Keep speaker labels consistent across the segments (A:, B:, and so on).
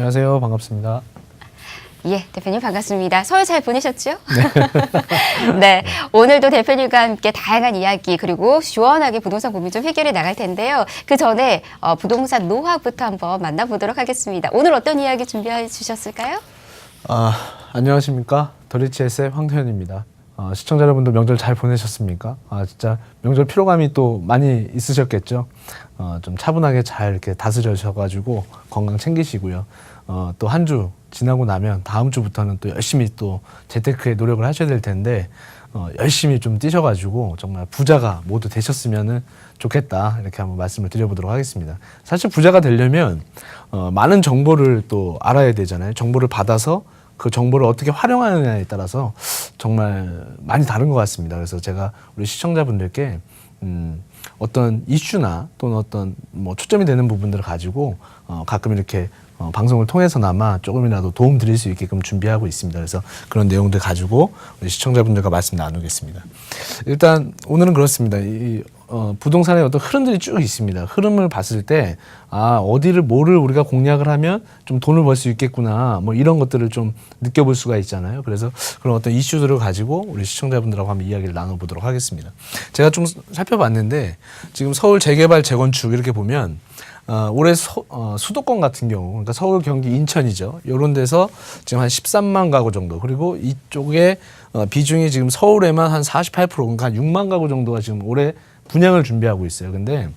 A: 안녕하세요. 반갑습니다.
B: 예, 대표님 반갑습니다. 설 잘 보내셨죠? 네, 오늘도 대표님과 함께 다양한 이야기 그리고 시원하게 부동산 고민 좀 해결해 나갈 텐데요. 그 전에 부동산 노하우부터 한번 만나보도록 하겠습니다. 오늘 어떤 이야기 준비해 주셨을까요?
A: 안녕하십니까. 더리치S의 황도현입니다. 시청자 여러분들 명절 잘 보내셨습니까? 진짜 명절 피로감이 또 많이 있으셨겠죠? 좀 차분하게 잘 이렇게 다스려셔가지고 건강 챙기시고요. 또 한 주 지나고 나면 다음 주부터는 또 열심히 또 재테크에 노력을 하셔야 될 텐데 열심히 좀 뛰셔가지고 정말 부자가 모두 되셨으면 좋겠다 이렇게 한번 말씀을 드려보도록 하겠습니다. 사실 부자가 되려면 많은 정보를 또 알아야 되잖아요. 정보를 받아서 그 정보를 어떻게 활용하느냐에 따라서 정말 많이 다른 것 같습니다. 그래서 제가 우리 시청자분들께 어떤 이슈나 또는 어떤 뭐 초점이 되는 부분들을 가지고 가끔 이렇게 방송을 통해서나마 조금이라도 도움 드릴 수 있게끔 준비하고 있습니다. 그래서 그런 내용들 가지고 우리 시청자분들과 말씀 나누겠습니다. 일단 오늘은 그렇습니다. 부동산의 어떤 흐름들이 쭉 있습니다. 흐름을 봤을 때 어디를 뭐를 우리가 공략을 하면 좀 돈을 벌 수 있겠구나 뭐 이런 것들을 좀 느껴볼 수가 있잖아요. 그래서 그런 어떤 이슈들을 가지고 우리 시청자분들하고 한번 이야기를 나눠보도록 하겠습니다. 제가 좀 살펴봤는데 지금 서울 재개발 재건축 이렇게 보면 올해 수도권 같은 경우, 그러니까 서울, 경기, 인천이죠. 이런 데서 지금 한 13만 가구 정도, 그리고 이쪽에 비중이 지금 서울에만 한 48%, 그러니까 한 6만 가구 정도가 지금 올해 분양을 준비하고 있어요. 근데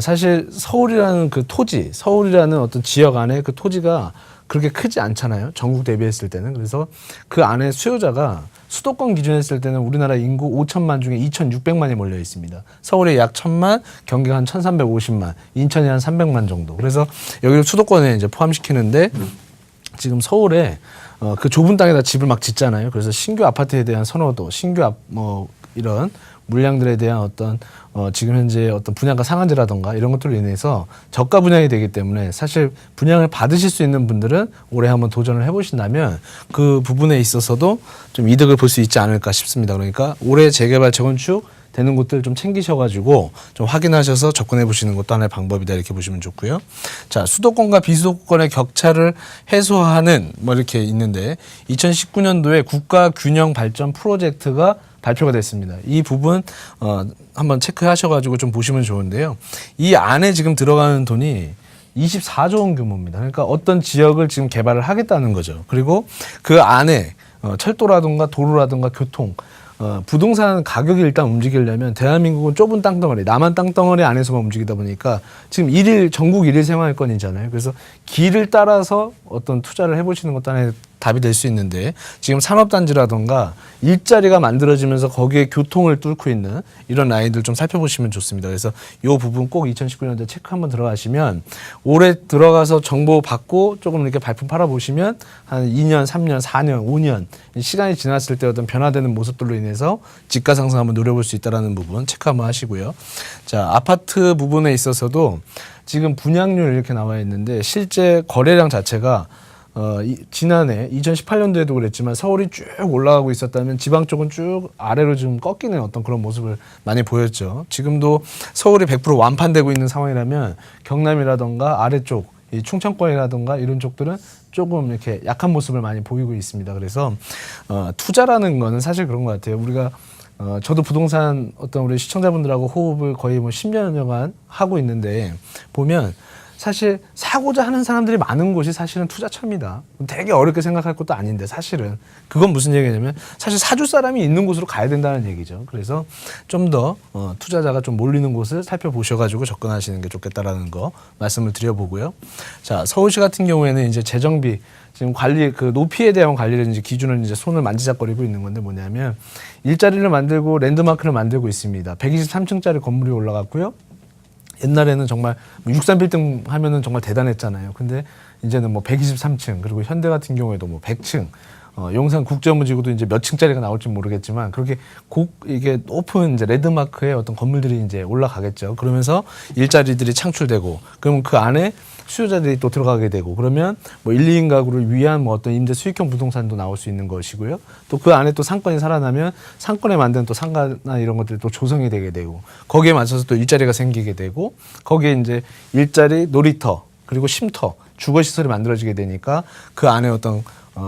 A: 사실 서울이라는 그 토지, 서울이라는 어떤 지역 안에 그 토지가 그렇게 크지 않잖아요. 전국 대비했을 때는. 그래서 그 안에 수요자가 수도권 기준에 했을 때는 우리나라 인구 5천만 중에 2,600만이 몰려 있습니다. 서울에 약 1,000만, 경기가 한 1,350만, 인천이 한 300만 정도. 그래서 여기를 수도권에 이제 포함시키는데 지금 서울에 그 좁은 땅에다 집을 막 짓잖아요. 그래서 신규 아파트에 대한 선호도, 신규 이런 물량들에 대한 어떤 지금 현재 어떤 분양가 상한제라던가 이런 것들로 인해서 저가 분양이 되기 때문에 사실 분양을 받으실 수 있는 분들은 올해 한번 도전을 해보신다면 그 부분에 있어서도 좀 이득을 볼 수 있지 않을까 싶습니다. 그러니까 올해 재개발 재건축 되는 곳들 좀 챙기셔가지고 좀 확인하셔서 접근해 보시는 것도 하나의 방법이다 이렇게 보시면 좋고요. 자, 수도권과 비수도권의 격차를 해소하는 뭐 이렇게 있는데 2019년도에 국가 균형 발전 프로젝트가 발표가 됐습니다. 이 부분 한번 체크하셔가지고 좀 보시면 좋은데요. 이 안에 지금 들어가는 돈이 24조 원 규모입니다. 그러니까 어떤 지역을 지금 개발을 하겠다는 거죠. 그리고 그 안에 철도라든가 도로라든가 교통, 부동산 가격이 일단 움직이려면 대한민국은 좁은 땅덩어리, 남한 땅덩어리 안에서만 움직이다 보니까 지금 전국 일일 생활권이잖아요. 그래서 길을 따라서 어떤 투자를 해보시는 것도 하나의 답이 될 수 있는데 지금 산업단지라던가 일자리가 만들어지면서 거기에 교통을 뚫고 있는 이런 라인들 좀 살펴보시면 좋습니다. 그래서 이 부분 꼭 2019년도에 체크 한번 들어가시면 올해 들어가서 정보 받고 조금 이렇게 발품 팔아보시면 한 2년, 3년, 4년, 5년 시간이 지났을 때 어떤 변화되는 모습들로 인해서 집가 상승 한번 노려볼 수 있다는 부분 체크 한번 하시고요. 자, 아파트 부분에 있어서도 지금 분양률 이렇게 나와 있는데 실제 거래량 자체가 지난해 2018년도에도 그랬지만 서울이 쭉 올라가고 있었다면 지방 쪽은 쭉 아래로 좀 꺾이는 어떤 그런 모습을 많이 보였죠. 지금도 서울이 100% 완판되고 있는 상황이라면 경남이라던가 아래쪽 이 충청권이라던가 이런 쪽들은 조금 이렇게 약한 모습을 많이 보이고 있습니다. 그래서 투자라는 거는 사실 그런 것 같아요. 우리가 저도 부동산 어떤 우리 시청자분들하고 호흡을 거의 뭐 10년여간 하고 있는데 보면 사실 사고자 하는 사람들이 많은 곳이 사실은 투자처입니다. 되게 어렵게 생각할 것도 아닌데 사실은 그건 무슨 얘기냐면 사실 사줄 사람이 있는 곳으로 가야 된다는 얘기죠. 그래서 좀 더 투자자가 좀 몰리는 곳을 살펴보셔가지고 접근하시는 게 좋겠다라는 거 말씀을 드려보고요. 자, 서울시 같은 경우에는 이제 재정비 지금 관리 그 높이에 대한 관리를 이제 기준을 이제 손을 만지작거리고 있는 건데 뭐냐면 일자리를 만들고 랜드마크를 만들고 있습니다. 123층짜리 건물이 올라갔고요. 옛날에는 정말 63빌딩 하면은 정말 대단했잖아요. 근데 이제는 뭐 123층 그리고 현대 같은 경우에도 뭐 100층, 용산 국제업무지구도 이제 몇 층짜리가 나올지 모르겠지만 그렇게 이게 높은 이제 랜드마크의 어떤 건물들이 이제 올라가겠죠. 그러면서 일자리들이 창출되고 그러면 그 안에 수요자들이 또 들어가게 되고 그러면 뭐 1, 2인 가구를 위한 뭐 어떤 임대 수익형 부동산도 나올 수 있는 것이고요. 또 그 안에 또 상권이 살아나면 상권에 만든 또 상가나 이런 것들이 또 조성이 되게 되고 거기에 맞춰서 또 일자리가 생기게 되고 거기에 이제 일자리, 놀이터 그리고 쉼터 주거 시설이 만들어지게 되니까 그 안에 어떤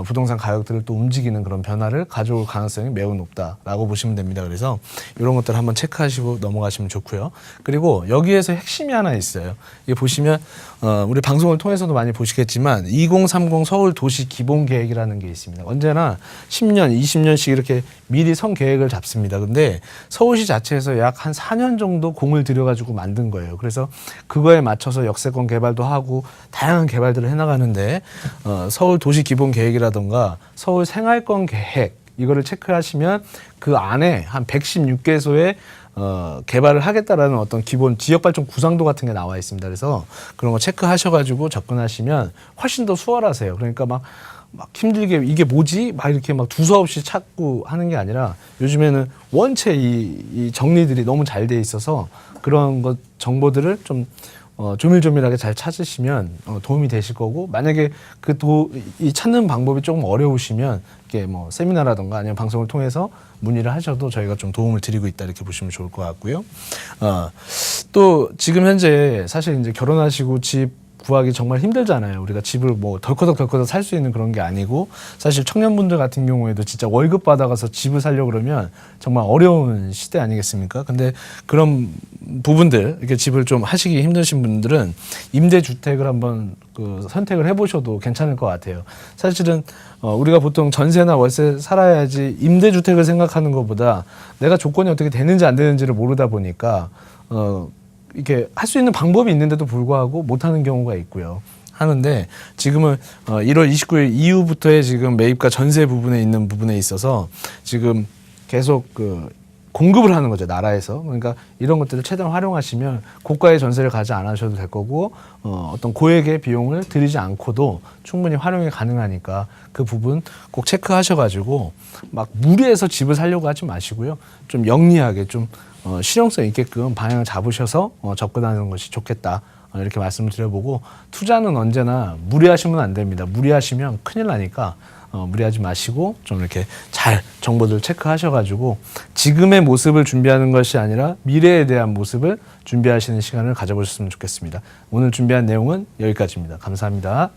A: 부동산 가격들을 또 움직이는 그런 변화를 가져올 가능성이 매우 높다라고 보시면 됩니다. 그래서 이런 것들 한번 체크하시고 넘어가시면 좋고요. 그리고 여기에서 핵심이 하나 있어요. 이게 보시면 우리 방송을 통해서도 많이 보시겠지만 2030 서울 도시 기본 계획이라는 게 있습니다. 언제나 10년, 20년씩 이렇게 미리 선 계획을 잡습니다. 근데 서울시 자체에서 약 한 4년 정도 공을 들여가지고 만든 거예요. 그래서 그거에 맞춰서 역세권 개발도 하고 다양한 개발들을 해나가는데 서울 도시 기본 계획이라던가 서울 생활권 계획 이거를 체크하시면 그 안에 한 116개소의 개발을 하겠다라는 어떤 기본 지역발전 구상도 같은 게 나와 있습니다. 그래서 그런 거 체크하셔가지고 접근하시면 훨씬 더 수월하세요. 그러니까 막 힘들게 이게 뭐지? 막 이렇게 막 두서없이 찾고 하는 게 아니라 요즘에는 원체 이 정리들이 너무 잘 돼 있어서 그런 것 정보들을 좀 조밀조밀하게 잘 찾으시면 도움이 되실 거고 만약에 이 찾는 방법이 조금 어려우시면 이게 뭐 세미나라던가 아니면 방송을 통해서 문의를 하셔도 저희가 좀 도움을 드리고 있다 이렇게 보시면 좋을 것 같고요. 또 지금 현재 사실 이제 결혼하시고 집 구하기 정말 힘들잖아요. 우리가 집을 뭐 덜커덕 살 수 있는 그런 게 아니고 사실 청년분들 같은 경우에도 진짜 월급 받아가서 집을 살려고 그러면 정말 어려운 시대 아니겠습니까? 근데 그런 부분들 이렇게 집을 좀 하시기 힘드신 분들은 임대주택을 한번 선택을 해보셔도 괜찮을 것 같아요. 사실은 우리가 보통 전세나 월세 살아야지 임대주택을 생각하는 것보다 내가 조건이 어떻게 되는지 안 되는지를 모르다 보니까 이렇게 할 수 있는 방법이 있는데도 불구하고 못하는 경우가 있고요. 하는데 지금은 1월 29일 이후부터의 지금 매입과 전세 부분에 있는 부분에 있어서 지금 계속 공급을 하는 거죠, 나라에서. 그러니까 이런 것들을 최대한 활용하시면 고가의 전세를 가지 않으셔도 될 거고 어떤 고액의 비용을 들이지 않고도 충분히 활용이 가능하니까 그 부분 꼭 체크하셔가지고 막 무리해서 집을 살려고 하지 마시고요. 좀 영리하게 좀 실용성 있게끔 방향을 잡으셔서 접근하는 것이 좋겠다. 이렇게 말씀을 드려보고 투자는 언제나 무리하시면 안 됩니다. 무리하시면 큰일 나니까 무리하지 마시고 좀 이렇게 잘 정보들 체크하셔가지고 지금의 모습을 준비하는 것이 아니라 미래에 대한 모습을 준비하시는 시간을 가져보셨으면 좋겠습니다. 오늘 준비한 내용은 여기까지입니다. 감사합니다.